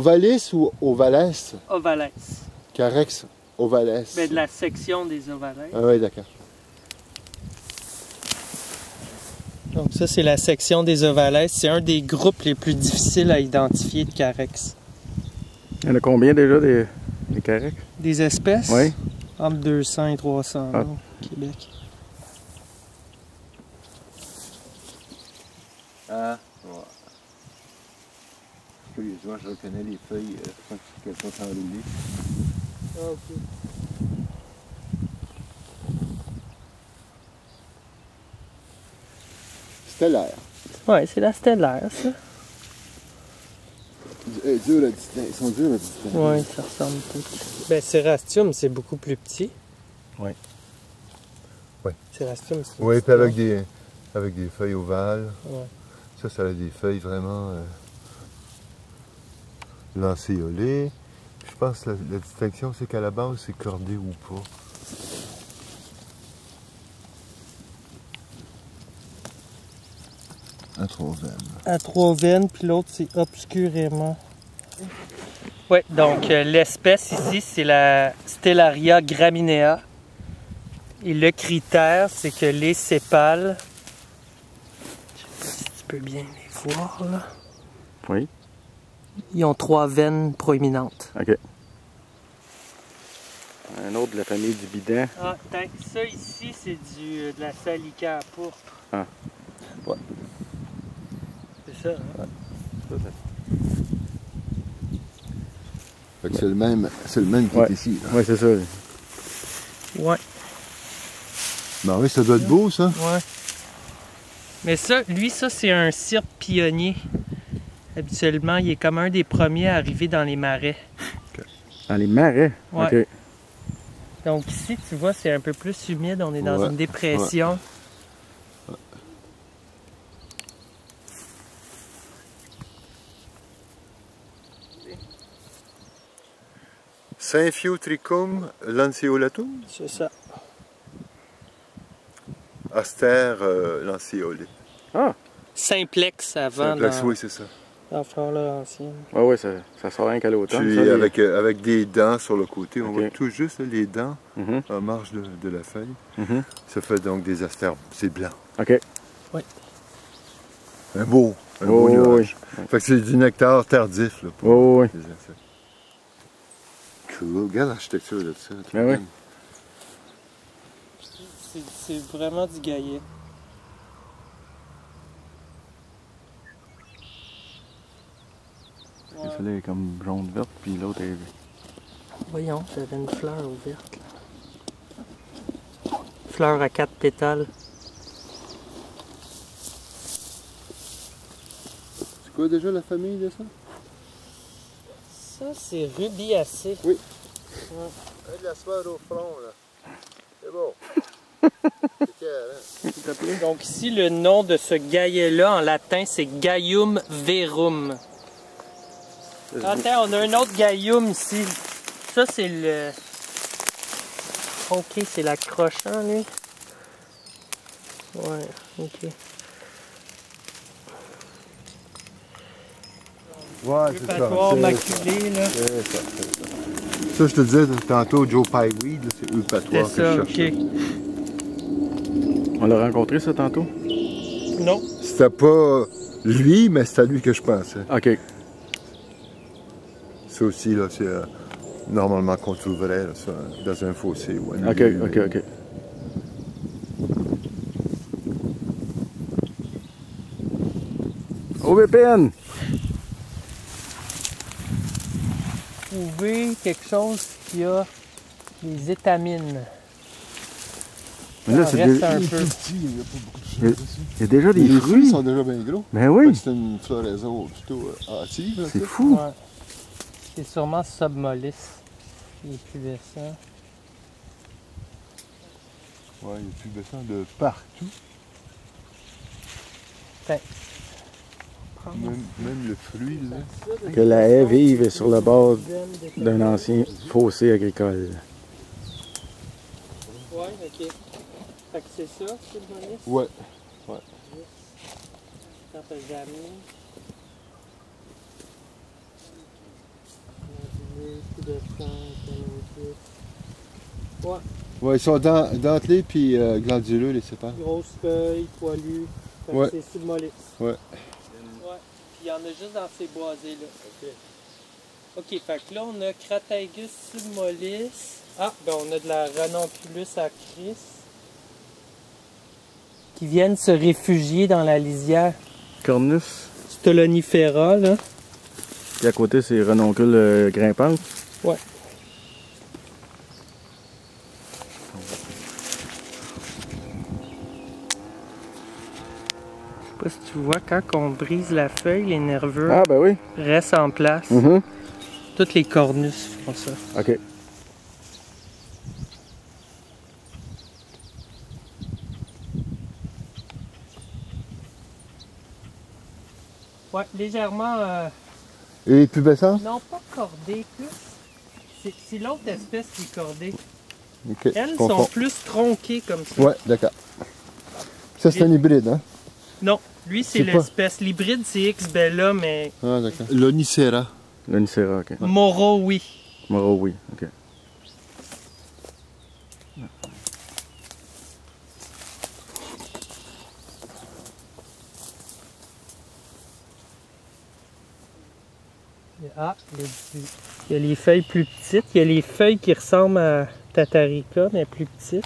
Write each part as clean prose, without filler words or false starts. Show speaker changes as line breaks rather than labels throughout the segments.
Ovalis ou ovales?
Ovales.
Carex ovales.
Ben, de la section des ovales.
Ah oui, d'accord.
Donc ça, c'est la section des ovales. C'est un des groupes les plus difficiles à identifier de carex.
Il y en a combien déjà des carex?
Des espèces?
Oui.
Entre 200 et 300
Ah.
au Québec.
Ah, ouais. Curieusement, je reconnais les feuilles qu'elles sont enroulées.
Ah, ok.
Stellaire.
Ouais, c'est la stellaire, ça.
Dur à distinguer. Ils sont durs à distinguer.
Oui, ça ressemble tout. Ben, Cerastium, c'est beaucoup plus petit.
Oui.
Oui.
Cerastium, c'est
Oui,
petit,
puis avec des feuilles ovales.
Ouais.
Ça a des feuilles vraiment lancéolées. Je pense que la distinction, c'est qu'à la base, c'est cordé ou pas. À 3 veines.
À 3 veines, puis l'autre, c'est obscurément. Oui, donc l'espèce ici, c'est la Stellaria graminea. Et le critère, c'est que les sépales, je sais pas si tu peux bien les voir là,
Oui.
ils ont 3 veines proéminentes.
OK. Un autre de la famille du bidon.
Ah, ça ici, c'est de la salica pourpre.
Ah.
Ouais. C'est ça, hein?
Fait que c'est le même qui est ici.
Oui, c'est ça.
Ouais.
Ben oui, ça doit être beau, ça.
Ouais. Mais ça, lui, ça, c'est un cirque pionnier. Habituellement, il est comme un des premiers à arriver dans les marais.
Dans les marais?
Ouais.
OK.
Donc ici, tu vois, c'est un peu plus humide. On est dans
Ouais.
une dépression.
Ouais. Symphyutricum lanceolatum,
C'est ça.
Aster lanceolé.
Ah!
Simplex avant
Simplex, oui, c'est ça.
dans Flore Laurentienne.
Oui, oui, ça sort rien qu'à l'automne.
Puis
ça, les-
avec des dents sur le côté, on
Ok.
voit tout juste là, les dents
Mhm,
en marge de la feuille.
mhm.
Ça fait donc des astères. C'est blanc.
OK.
Un beau
Oh,
nuage.
oui.
Fait que c'est du nectar tardif là, pour
Oh, oui.
les insectes. Cool. Regarde l'architecture de ça.
Ben oui.
C'est vraiment du gaillet. Ouais.
Celui-là est comme jaune-verte, puis l'autre est...
Voyons, j'avais une fleur ouverte. Là. Fleur à 4 pétales.
C'est quoi déjà la famille de ça?
Ça, c'est rubiacé.
Oui.
Ouais.
Avec la sueur au front, là. C'est beau. C'est
Donc ici, le nom de ce gaillet-là en latin, c'est Gaium verum. Attends, on a un autre Gaium ici. Ça, c'est le... Ok, c'est l'accrochant, lui. Ouais, ok.
Ouais, c'est ça.
Eupatoire maculé, là.
C'est ça, c'est ça. Ça, je te disais tantôt, Joe Pyeweed, c'est eupatoire
C'est
que
ça,
je
ok.
cherchais.
On l'a rencontré, ça, tantôt?
Non.
C'était pas lui, mais c'était à lui que je pensais.
OK.
Ça aussi, là, c'est normalement qu'on trouverait là, ça, dans un fossé ou un
OK,
milieu,
OK,
mais-
OK. Aubépine!
Trouver quelque chose qui a des étamines.
Mais là,
Il en
c'est
reste
des-
un
Il est
peu.
plus petit, il y a pas beaucoup de
Il y a-
choses dessus.
il y a déjà des
Les fruits
fruits.
sont déjà bien gros.
Ben
Fait
oui!
que c'est une floraison plutôt hâtive. là,
C'est
tu sais.
fou!
Ouais. C'est sûrement submollis. Il est pubescent.
Ouais, il est pubescent de partout. Même le fruit, là.
Que la haie vive sur le bord d'un ancien fossé agricole.
Ouais, ok. Fait que c'est ça, submollis?
Ouais.
Quand t'as jamais. de 5, 10. Ouais,
Ouais, ils sont dentelés puis glanduleux, les sépales.
grosse feuille, poilu. Fait que
Ouais.
c'est submollis.
Ouais.
Ouais. Puis il y en a juste dans ces boisés-là. Ok, fait que là, on a Crataegus submollis. Ah, ben on a de la Ranunculus acris. Qui viennent se réfugier dans la lisière.
Cornus.
Stolonifera, là.
Puis à côté, c'est renoncule grimpante.
Ouais. Je sais pas si tu vois, quand on brise la feuille, les nervures
Ah, ben oui.
restent en place. Toutes les cornus font ça.
OK.
Ouais, légèrement...
Et les pubescents?
non, pas cordées, plus... C'est l'autre espèce qui est cordée.
Ok.
Elles
je
sont
confonds.
plus tronquées comme ça.
Ouais, d'accord. Ça, c'est un hybride, hein?
Non, lui, c'est
C'est quoi?
l'espèce. L'hybride, c'est X Bella, mais...
Ah, d'accord. L'Onicera.
L'Onicera, OK.
Moro, oui.
Moro, oui. OK.
Ah, il y a les feuilles plus petites. Il y a les feuilles qui ressemblent à Tatarica, mais plus petites.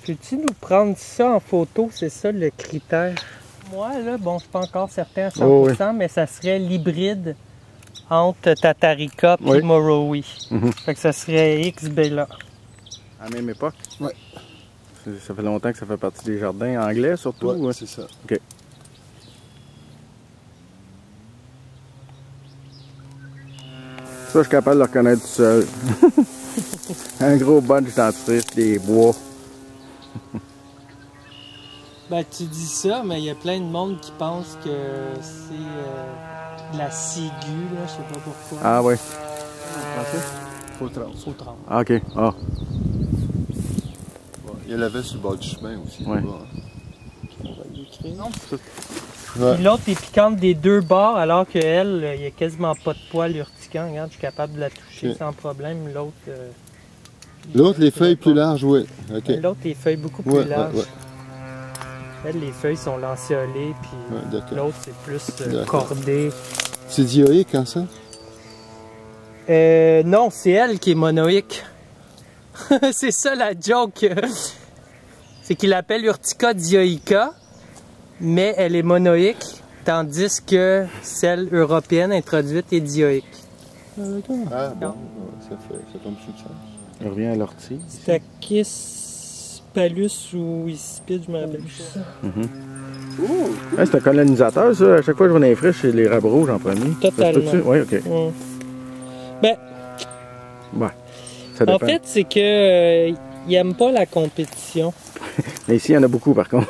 Peux-tu nous prendre ça en photo? C'est ça le critère. Moi, là, bon, je suis pas encore certain à 100%,
Oh, oui.
mais ça serait l'hybride entre Tatarica et
Oui.
Morowi.
Mhm.
Fait que ça serait X Bella.
À la même époque?
Ouais.
Ça fait longtemps que ça fait partie des jardins anglais, surtout?
Ouais, c'est ça.
OK. Ça, je suis capable de le reconnaître tout seul. Un gros bunch dentifrice, des bois.
Ben, tu dis ça, mais il y a plein de monde qui pense que c'est de la ciguë, là, je sais pas pourquoi.
Ah, ouais.
Faut tremper.
Faut tremper.
Ah, OK. Ah.
Il y en avait sur le bord du chemin aussi.
Ouais.
là-bas, hein.
On va y écrire.
Ouais.
Puis l'autre est piquante des deux bords, alors qu'elle, il n'y a quasiment pas de poils urticants. Regarde, je suis capable de la toucher
Ok.
sans problème. L'autre.
L'autre, les feuilles plus larges, oui. OK.
L'autre, les feuilles beaucoup plus
Ouais,
larges.
ouais.
Elle, les feuilles sont lancéolées, puis
Ouais, d'accord.
l'autre, c'est plus
D'accord.
cordé.
C'est dioïque, hein, ça?
Non, c'est elle qui est monoïque. C'est ça la joke. C'est qu'il l'appelle Urtica dioica, mais elle est monoïque, tandis que celle européenne introduite est dioïque.
Ah, bon. Ça tombe sur le sens.
On revient à l'ortie.
Stachys palus ou ispide, je me rappelle plus.
Ah, c'est un colonisateur, ça. À chaque fois que je vais dans les friches, c'est les rabes rouges en premier.
Totalement.
Oui, OK.
Ben,
Ouais. Ça dépend.
en fait, c'est que il aime pas la compétition.
Mais ici, il y en a beaucoup, par contre.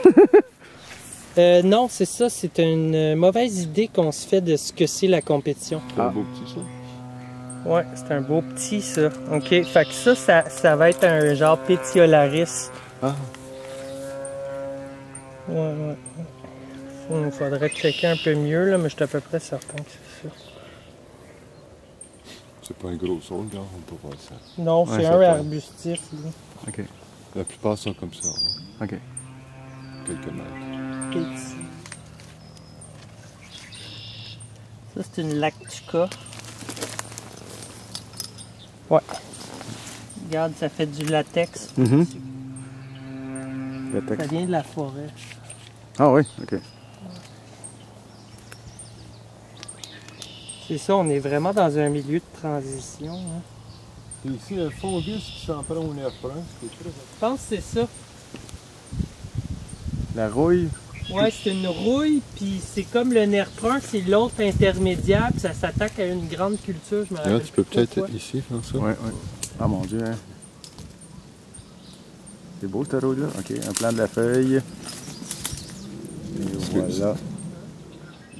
Non, c'est ça, c'est une mauvaise idée qu'on se fait de ce que c'est la compétition.
C'est un beau petit, ça.
Ouais, c'est un beau petit, ça. OK, fait que ça va être un genre pétiolaris.
Ah.
Ouais. Il faudrait checker un peu mieux, là, mais je suis à peu près certain que c'est ça.
C'est pas un gros saule, là, on peut voir ça.
Non,
Ouais,
c'est
ça
un
peut.
arbustif, lui.
OK.
La plupart sont comme ça, hein.
OK.
Quelques mètres.
Petit. Ça, c'est une lactuca. Ouais. Regarde, ça fait du latex.
Le
Ça
texte.
vient de la forêt.
Ah oui, OK.
C'est ça, on est vraiment dans un milieu de transition. Hein.
C'est ici un fungus qui s'en prend au nerf brun, ce qui est très
Je pense que c'est ça.
La rouille.
Ouais, c'est une rouille, puis c'est comme le nerf brun, c'est l'autre intermédiaire, puis ça s'attaque à une grande culture, je me rappelle.
Là, tu peux
plus
peut-être
pourquoi.
ici faire ça.
Oui, oui. Ah mon Dieu, hein. C'est beau cette rouille-là. OK, un plan de la feuille. Et voilà.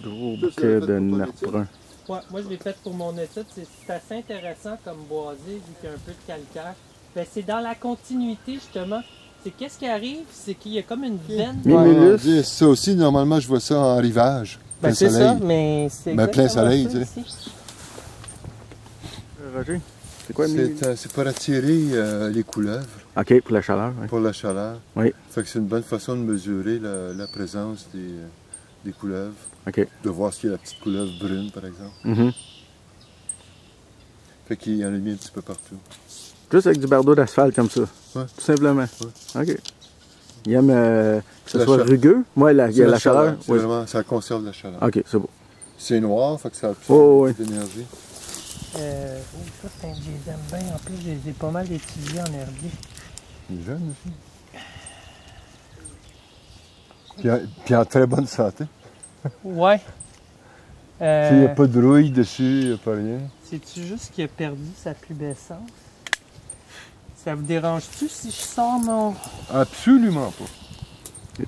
Gros bouquet de nerf brun.
Ouais, moi je l'ai fait pour mon étude, c'est assez intéressant comme boisé, vu qu'il y a un peu de calcaire. Ben, c'est dans la continuité, justement. C'est qu'est-ce qui arrive, c'est qu'il y a comme une veine.
Mimulus.
Ça aussi, normalement, je vois ça en rivage.
Ben, c'est ça, mais c'est
Ben, plein soleil,
ça,
tu sais.
ici.
Roger, c'est quoi
C'est pour attirer les couleuvres.
OK, pour la chaleur. Oui.
Pour la chaleur.
Oui.
Fait que c'est une bonne façon de mesurer la présence des couleuvres.
OK.
De voir s'il y a la petite couleuvre brune, par exemple.
Mhm.
Fait qu'il y en a mis un petit peu partout.
Juste avec du bardeau d'asphalte comme ça.
Ouais.
Tout simplement.
Ouais.
OK. Il aime que ce
La
soit
chaleur.
rugueux. Moi, il y a la chaleur.
C'est
Oui.
vraiment, ça conserve la chaleur.
OK, c'est beau.
C'est noir, fait que ça absorbe
Oh, oui.
de l'énergie.
Ça, je les aime bien. En plus, je les ai pas mal étudiés en herbier.
Il est jeune aussi. Puis en très bonne santé.
Ouais.
Il n'y a pas de rouille dessus, il n'y a pas rien.
C'est-tu juste qu'il a perdu sa pubescence? Ça vous dérange-tu si je sors mon...
Absolument pas.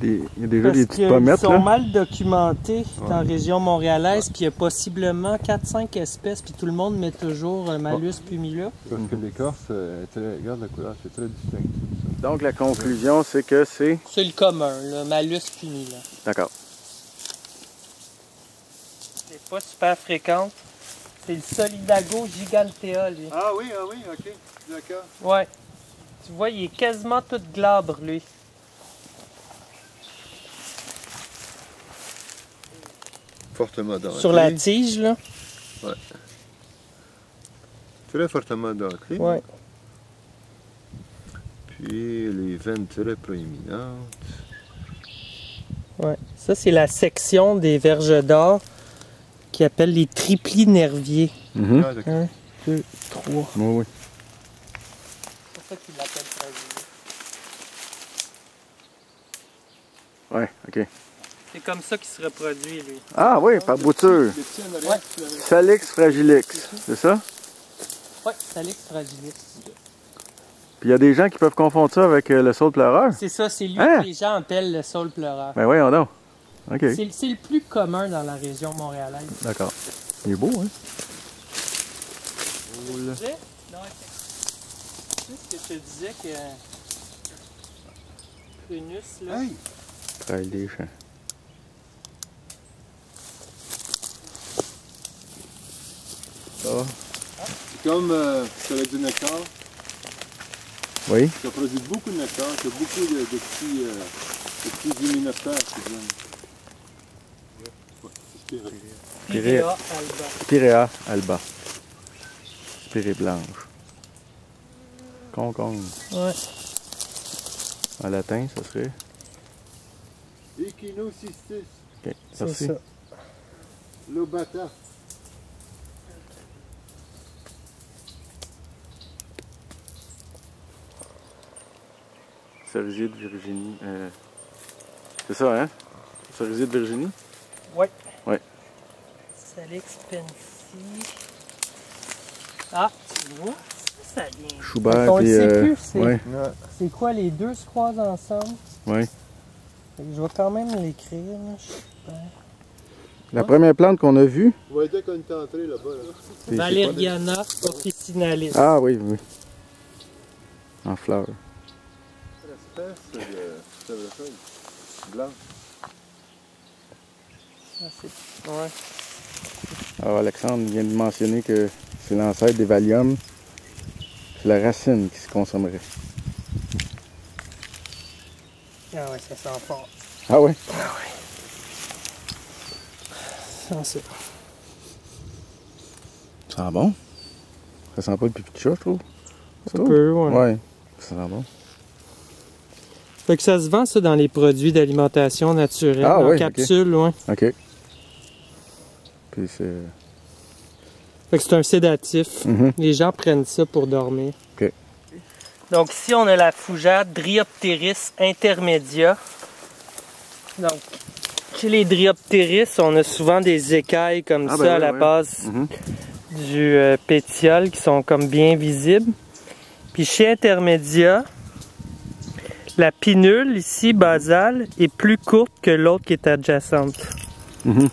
Il y a déjà
Parce
des petites
qu'ils
pommettes,
sont
là.
mal documentés dans la région montréalaise, puis il y a possiblement 4-5 espèces, puis tout le monde met toujours Malus pumila.
Parce que l'écorce, regarde la couleur, c'est très distinctif.
Donc, la conclusion, c'est que c'est...
C'est le commun, le Malus pumila.
D'accord.
C'est pas super fréquente. C'est le Solidago gigantea, lui.
Ah oui, ok, d'accord.
Ouais. Tu vois, il est quasiment tout glabre, lui.
Fortement denté.
Sur la tige, là.
Très fortement denté.
Ouais.
Puis les veines très proéminentes.
Ouais. Ça, c'est la section des verges d'or qui appelle les triplis nerviers.
Mhm.
Ah, d'accord.
1, 2, 3.
Oui, oui.
C'est pour ça qu'il l'appelle fragile.
Ouais, OK.
C'est comme ça qu'il se reproduit, lui.
Ah oui, par bouture.
Les petits en arrière, tu l'avais-
Salix fragilix, c'est ça?
Ouais, Salix fragilis.
Puis il y a des gens qui peuvent confondre ça avec le saule pleureur.
C'est ça, c'est lui
Hein?
que les gens appellent le saule pleureur.
Ben voyons donc. OK,
C'est le plus commun dans la région montréalaise.
d'accord. Il est beau, hein?
Tu sais? Non, tu sais ce que je te disais que... Prunus, là...
Hey!
Trail des champs. Ça va?
C'est comme avec du nectar.
Oui?
Ça produit beaucoup de nectar. Il y a beaucoup de petits hyménoptères qui viennent. Ouais, c'est spiré.
Pirea alba.
Pirea alba. Spirée blanche. Concombre.
Ouais.
En latin, ça serait?
Echinocystis
OK,
C'est
merci.
ça.
lobata.
Cerisier de Virginie. C'est ça, hein? Cerisier de Virginie?
Ouais.
Ouais.
Salix pensi. Ah, tu vois? Ça vient.
Schubert
On le
et...
sait plus, c'est
ouais,
c'est quoi, les deux se croisent ensemble?
ouais.
Fait que je vais quand même l'écrire, là. Super.
La première plante qu'on a vue...
Vous voyez qu'on est entré là-bas. Là.
c'est-
Valeriana officinalis.
Ah oui, oui. En fleurs.
L'espèce de chèvrefeuille blanche.
Ah, c'est... Ouais.
Alors Alexandre vient de mentionner que c'est l'ancêtre des Valium. C'est la racine qui se consommerait.
Ah ouais, ça sent fort.
Ah ouais?
Ça sent.
Ça sent bon. Ça sent pas le pipi de chat, je trouve.
Ça peut, ouais.
Ouais, ça sent bon.
Fait que ça se vend, ça, dans les produits d'alimentation naturelle,
Ah
en
oui,
capsule, ouais.
OK. Puis c'est...
Fait que c'est un sédatif.
Mhm.
Les gens prennent ça pour dormir.
OK.
Donc ici, on a la fougère Dryopteris intermedia. Donc, chez les Dryopteris, on a souvent des écailles comme
Ah,
ça
ben
à
oui,
la
oui.
base
Mhm.
du pétiole qui sont comme bien visibles. Puis chez intermedia, la pinule ici, basale, est plus courte que l'autre qui est adjacente.
Mhm.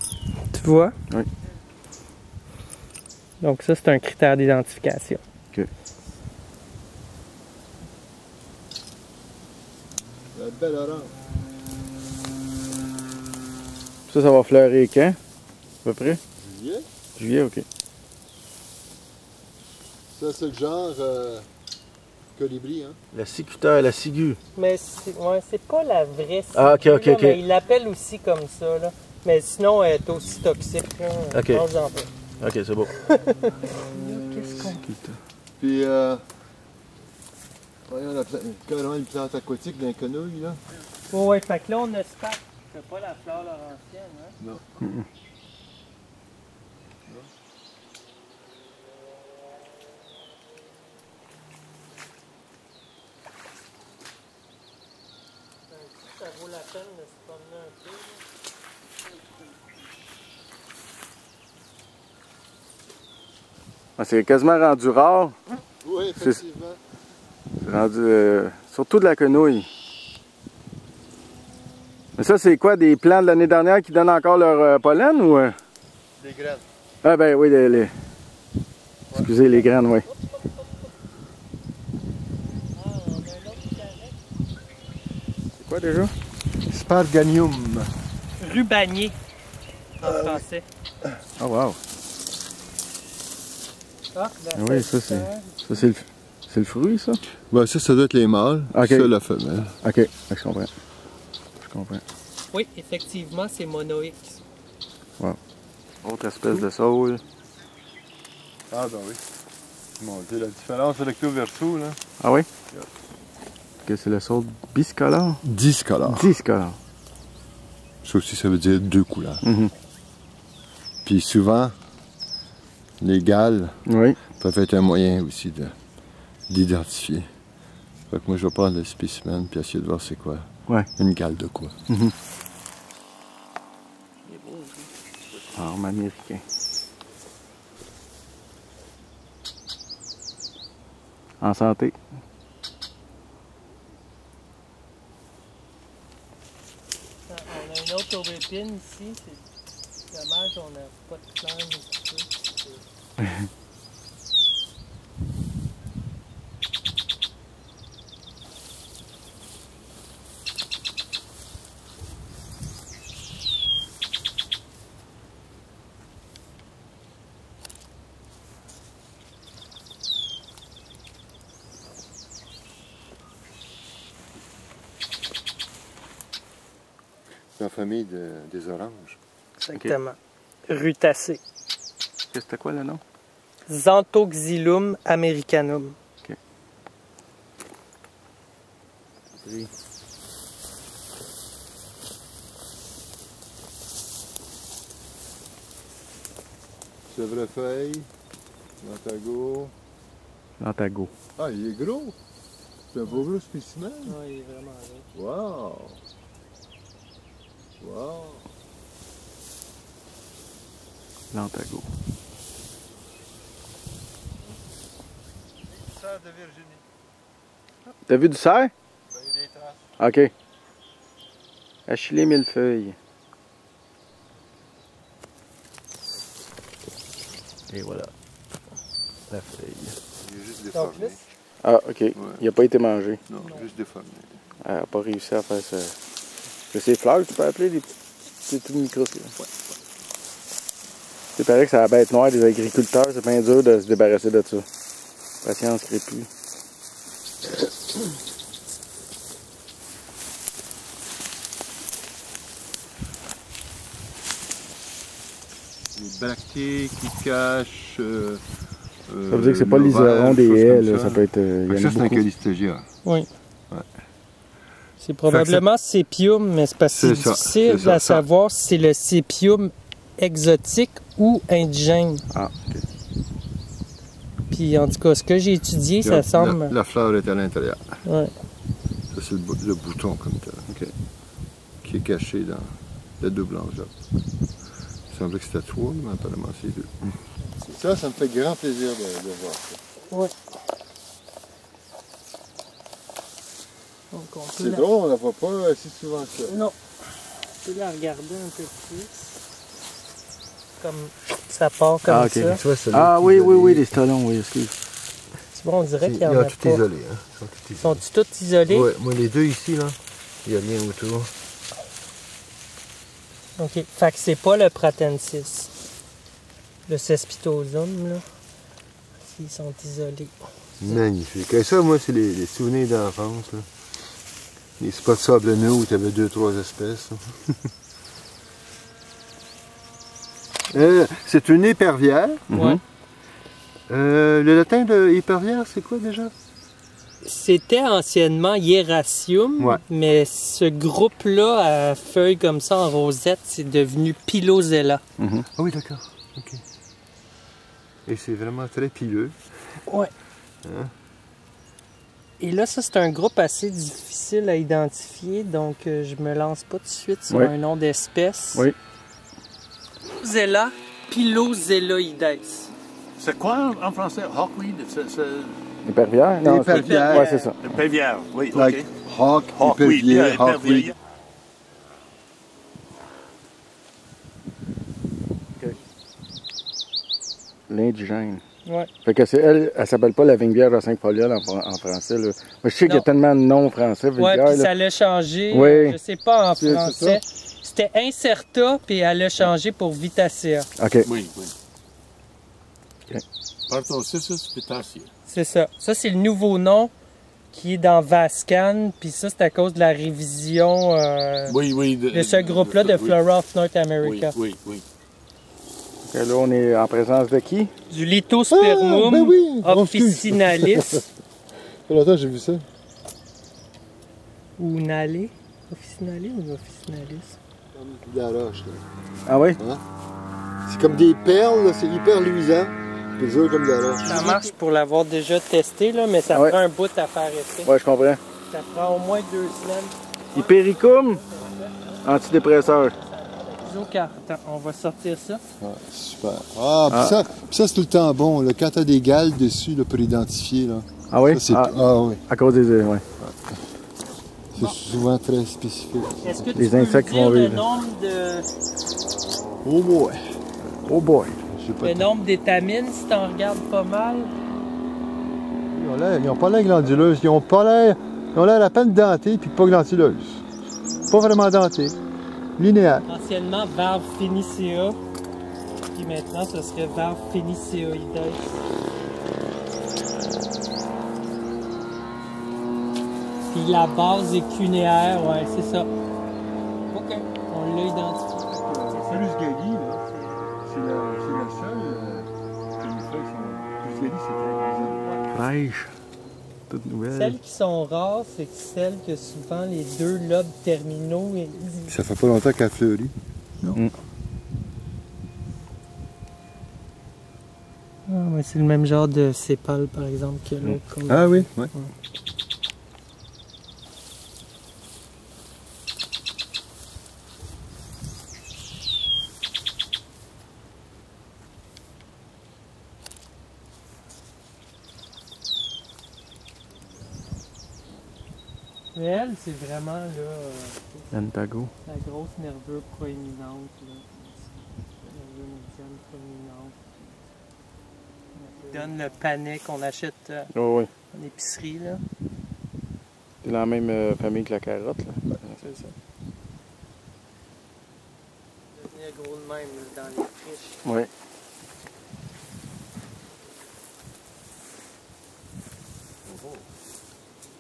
Tu vois?
Oui.
Donc ça, c'est un critère d'identification.
OK.
La belle orange.
Ça va fleurir quand? peu près?
Juillet.
Juillet, ok.
Ça, c'est le genre colibri, hein?
La cicuta, la ciguë.
Mais c'est pas la vraie ciguë,
Ah, ok, ok,
là,
ok.
mais ils l'appellent aussi comme ça. Là. Mais sinon, elle est aussi toxique. Là.
Ok.
Mange-en pas.
Ok, c'est beau.
Qu'est-ce qu'on...
Puis, voyons, carrément une plante aquatique dans les quenouilles, là.
Oh, ouais, fait que là, on a Spark. C'est pas la fleur laurentienne, hein?
Non.
Ça vaut la peine de se promener un peu.
Ah, c'est quasiment rendu rare.
Oui, effectivement.
C'est rendu, surtout de la quenouille. Mais ça, c'est quoi, des plants de l'année dernière qui donnent encore leur pollen ou...
Des graines.
Ah ben oui, excusez, les graines, oui. C'est quoi déjà?
Sparganium.
Rubanier, en français.
Oh wow.
Ah,
Oui, ça c'est le fruit, ça?
Ben, ça doit être les mâles.
Ok.
Ça, la femelle.
Ok, je comprends. Je comprends.
Oui, effectivement, c'est monoïque.
Autre espèce de saule.
Ah, ben oui. Bon, c'est la différence recto verso, là.
Ah oui? Que c'est le saule biscolore?
Discolore.
Discolore.
Ça aussi, ça veut dire deux couleurs.
Mhm.
Puis souvent, les galles
Oui.
peuvent être un moyen aussi d'identifier. Fait que moi, je vais prendre le spécimen puis essayer de voir c'est quoi.
Ouais.
Une gale de quoi.
Mhm. Arme américain. En santé.
On a une autre aubépine ici. C'est dommage, on n'a pas de fleurs ici.
C'est la famille des oranges.
Exactement. Rutacée.
C'était quoi le nom?
Xanthoxylum americanum.
Oui.
Chèvrefeuille, lantago.
Lantago.
Ah, il est gros! C'est un beau gros spécimen.
Oui, il est vraiment riche.
Wow! Wow!
Lantago.
Serre de Virginie.
T'as vu du cerf?
Ben, il y a des traces.
Ok. Achillée millefeuille. Et voilà. La feuille.
Il est juste
Donc,
déformé.
Ah, ok. Il n'a pas été mangé.
Non, juste déformé.
Elle n'a pas réussi à faire ça. C'est ces fleurs que tu peux appeler des petites micros. Ouais. C'est pareil que c'est la bête noire des agriculteurs. C'est bien dur de se débarrasser de ça. Patience crépue.
Les bractées qui cachent.
Ça veut dire que c'est pas l'iseron des haies, là. Ça peut être. Il y en a
Ça, c'est un
beaucoup.
Calistogia.
Oui.
Ouais.
C'est probablement sépium, mais c'est parce que c'est
C'est ça,
difficile
c'est ça,
à savoir si c'est le sépium exotique ou indigène.
Ah, ok.
Puis en tout cas, ce que j'ai étudié, ça semble...
La fleur est à l'intérieur.
Ouais.
Ça, c'est le bouton comme tel.
Ok.
Qui est caché dans la double enveloppe. Il semblait que c'était 3, mais apparemment c'est 2. Ça me fait grand plaisir de voir ça.
Ouais. Donc on peut
C'est drôle, on ne la voit pas assez souvent que ça.
Non. On peut la regarder un peu plus. Comme ça part comme
Ah, ok.
ça.
Tu vois, c'est
Ah oui, oui, oui, les stolons, oui, excuse.
C'est bon, on dirait qu'il y
Ils
en
sont
a
tout
pas.
isolés. Hein? Ils sont tout isolés.
Sont-ils tous isolés?
Ouais, moi les deux ici, là, il n'y a rien autour.
OK. Fait que c'est pas le pratensis. Le cespitosum, là. Ils sont isolés.
Magnifique. Et ça, moi, c'est les souvenirs d'enfance. Là. Les spots sablonneux où tu avais 2-3 espèces. C'est une épervière.
Ouais.
Le latin de épervière, c'est quoi déjà?
C'était anciennement Hieracium,
Ouais.
mais ce groupe-là à feuilles comme ça en rosette, c'est devenu Pilosella.
Ah oui, d'accord. Ok. Et c'est vraiment très pileux.
Ouais.
Hein?
Et là, ça, c'est un groupe assez difficile à identifier, donc je me lance pas tout de suite sur
Oui.
un nom d'espèce.
Oui.
Pilosella pilozelloides.
C'est quoi en français? Hawkweed?
Épervière? Non,
Épervière.
Ouais, c'est ça.
Épervière, oui,
Like
ok.
hawk,
Hawkweed,
épervier,
bien,
hawkweed.
épervier.
L'indigène.
Ouais.
Fait que c'est elle s'appelle pas la vigne-bière de 5 folioles en français. Là. Moi, je sais qu'il y a
Non.
tellement de noms français,
Ouais,
vigne-bière.
puis
là.
ça l'a changé,
Oui.
je sais pas en
C'est
français. C'était Incerta, puis elle l'a changé pour Vitacea.
OK.
Oui, oui.
Ok.
Parthocissus pitacia.
C'est ça. Ça, c'est le nouveau nom qui est dans Vascan, puis ça, c'est à cause de la révision
Oui, oui.
de ce groupe-là de
oui.
Flora of North
Oui,
America.
oui, oui.
Ok, là, on est en présence de qui?
Du Lithospermum
Ah, ben oui.
officinalis.
Ça fait longtemps que j'ai vu ça.
Ou Nalé. Officinalis ou officinalis?
Comme de la roche. Là.
Ah oui?
C'est comme des perles, là, c'est hyper luisant. C'est dur comme de la roche.
Ça marche pour l'avoir déjà testé, là, mais ça
Ouais.
prend un bout à faire effet.
Ouais, je comprends.
Ça prend au moins 2 semaines.
Hypericum, antidépresseur.
Attends, on va sortir ça.
Ouais, super. Puis ça c'est tout le temps bon. Là, quand tu as des gales dessus là, pour identifier. Là.
Ah oui?
Ça, c'est oui.
À cause des... ouais.
C'est souvent très spécifique.
Est-ce que tu
Les
peux
insectes
me dire
vont
le
vivre.
nombre de...
Oh boy.
Oh boy.
J'ai pas
Le
de-
nombre d'étamines, si tu en regardes pas mal?
Ils ont pas l'air glanduleuses. Ils ont l'air à peine dentés puis pas glanduleuses. Pas vraiment dentés. Linéaires.
Anciennement, Valve Phoenicea. Puis maintenant, ce serait Valve Phoeniceoides. Puis la base est cunéaire, ouais, c'est ça. OK, on l'a identifié.
Plus Gali, là, c'est la seule que les feuilles sont. Plus Gali, c'est très
Fraîche. Toute nouvelle.
Celles qui sont rares, c'est celles que souvent les 2 lobes terminaux.
Ça fait pas longtemps qu'elle fleurit.
Ah, ouais, c'est le même genre de sépale, par exemple, que l'autre. qu'on a.
Ah oui, oui.
Mais elle, c'est vraiment là,
Antago.
la grosse nervure proéminente. Là. Nervure médiane proéminente. Qui donne le panais qu'on achète
Oh oui.
en épicerie. Là.
C'est la même famille que la carotte. Là.
C'est ça. Devenir gros de même là, dans les friches.
Oui.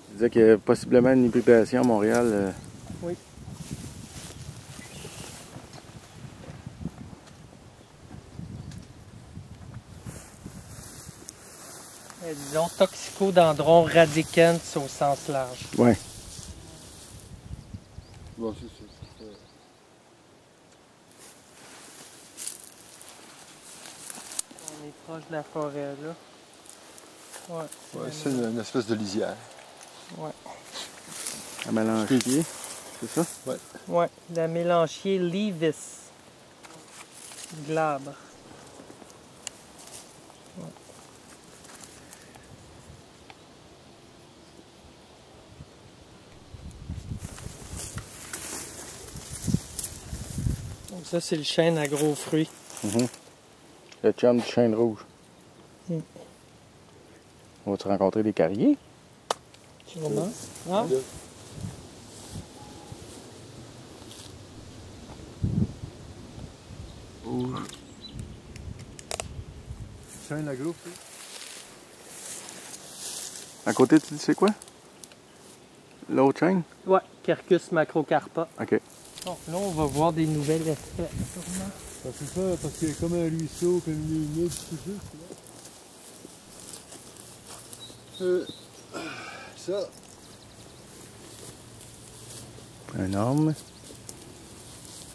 Tu disais qu'il y a possiblement une hybridation à Montréal.
Oui. Disons toxicodendron radicans au sens large.
Ouais.
Bon, c'est ça.
On est proche de la forêt là. Ouais.
Ouais, c'est une espèce de lisière.
À Mélanchier. C'est ça?
Ouais, la mélanchier Levis. Glabre. Ouais. Donc ça, c'est le chêne à gros fruits.
Le chum du chêne rouge.
Mm.
On va-tu rencontrer des carriers?
Sûrement. Ah,
chaîne agro, ça.
À côté, tu dis c'est quoi? L'autre chaîne?
Ouais, Quercus macrocarpa.
OK.
Donc là, on va voir des nouvelles espèces, sûrement.
C'est ça, parce qu'il y a comme un ruisseau, comme une humide, tout ça. Ça.
Un homme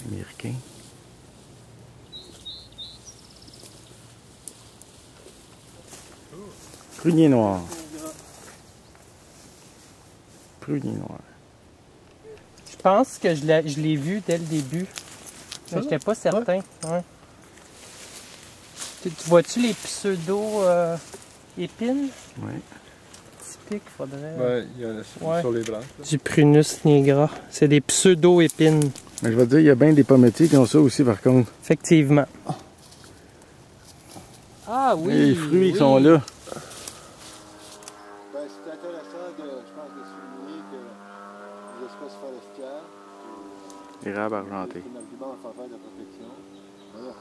américain. Prunier noir. Prunier noir.
Je pense que je l'ai vu dès le début. Mais j'étais pas certain. Ouais. Tu vois-tu les pseudo-épines?
Oui.
Typique, faudrait.
Ouais, il y en a sur les branches.
Du Prunus nigra. C'est des pseudo-épines.
Mais je vais te dire, il y a bien des pometiers qui ont ça aussi par contre.
Effectivement. Ah oui!
Les fruits qui sont là.
Ben, c'est intéressant, je pense, de souligner que les espèces forestières,
Érable argenté.
c'est un argument en faveur de la protection. Voilà.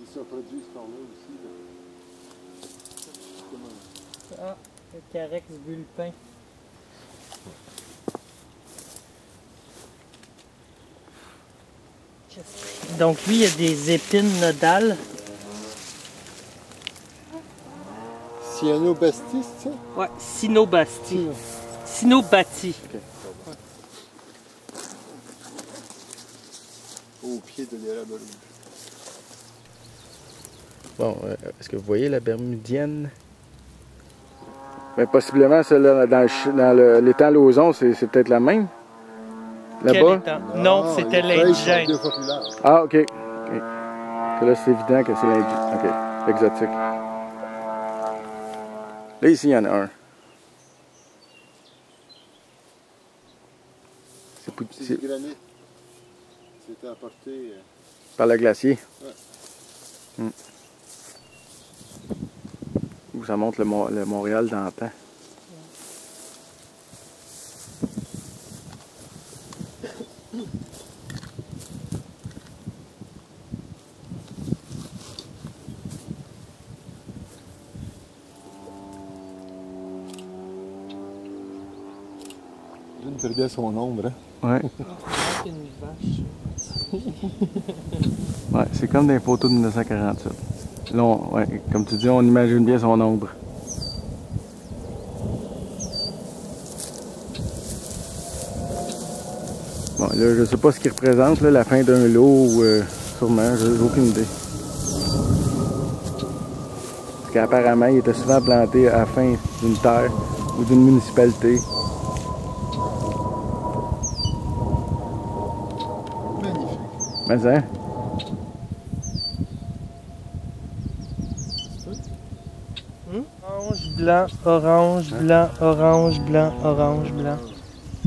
Ils se reproduisent par là aussi. Là.
Ah, le Carex vulpin. Donc lui, il y a des épines nodales.
Cyanobastis, tu sais?
Ouais, Cynobastie. Cynobati.
Okay.
Au pied de l'érable rouge.
Bon, est-ce que vous voyez la bermudienne? Ben, possiblement, celle-là, dans l'étang Lauzon, c'est peut-être la même? Là-bas?
Non, c'était l'indigène.
Ah, OK. Là, c'est évident que c'est l'indigène. OK. Exotique. Là, ici, il y en a un.
C'est du granit. C'était apporté.
Par le glacier.
Ouais.
Où ça montre le Montréal d'antan.
L'une perdait son ombre. Hein?
Ouais.
Une vache.
Ouais, c'est comme des photos de 1947. Là, ouais, comme tu dis, on imagine bien son ombre. Bon, là, je sais pas ce qu'il représente, là, la fin d'un lot, ou sûrement, j'ai aucune idée. Parce qu'apparemment, il était souvent planté à la fin d'une terre ou d'une municipalité.
Magnifique.
Mais hein?
Orange, blanc, orange, blanc, orange, blanc, orange, blanc.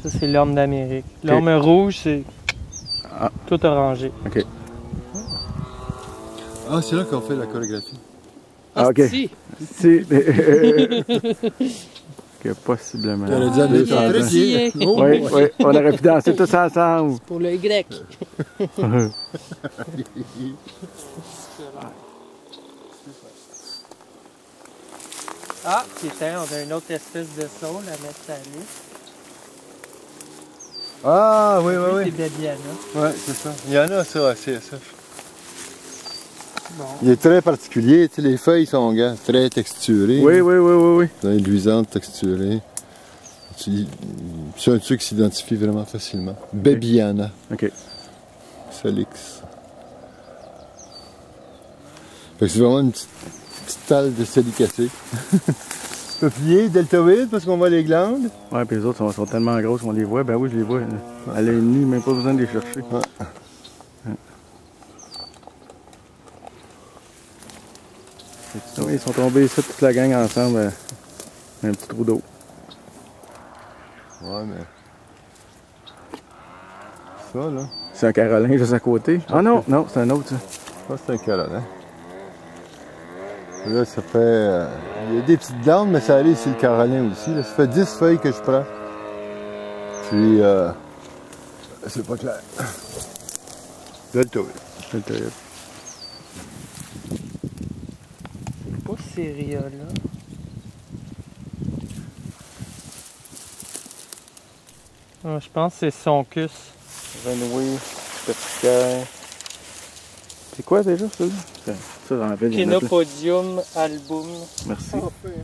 Ça, c'est l'orme d'Amérique. L'orme rouge, c'est tout orangé.
OK.
Ah, c'est là qu'on fait la chorégraphie.
Ah, OK.
Si.
Si. Que possiblement.
Elle a dit à mes
Merci.
Oh,
Oui, oui, on aurait pu danser tous ensemble.
Pour le Y. Ah, putain, on a une autre espèce de saule à mettre sur la liste.
Ah, oui, oui,
C'est
oui.
Babiana.
Ouais, c'est ça. Il y en a ça à CSF.
Bon.
Il est très particulier, tu sais, les feuilles sont très texturées.
Oui, oui, oui, oui, oui.
Luisantes, texturées. C'est un truc qui s'identifie vraiment facilement. Babiana.
OK.
Salix. Fait que c'est vraiment une petite talle de salicacée. Peuplier, deltoïde, parce qu'on voit les glandes.
Ouais, puis les autres sont tellement grosses qu'on les voit. Ben oui, je les vois. Là. À l'œil nu, même pas besoin de les chercher.
Ouais.
Oui, ils sont tombés ici, toute la gang ensemble, un petit trou d'eau.
Ouais, mais... Ça, là...
C'est un Carolin juste à côté. Ah non, non, c'est un autre, ça.
Ça, c'est un Carolin. Là, ça fait... il y a des petites glandes, mais ça arrive sur le Carolin aussi. Là. Ça fait 10 feuilles que je prends. Puis, c'est pas clair. Deltoïde.
Deltoïde.
Pas Monsteria là. Ah, je pense que c'est Soncus.
Renoué, Persicaire. C'est quoi déjà celui-là? Ça, j'en avais des notes, là.
Chenopodium album.
Merci.
Parfait.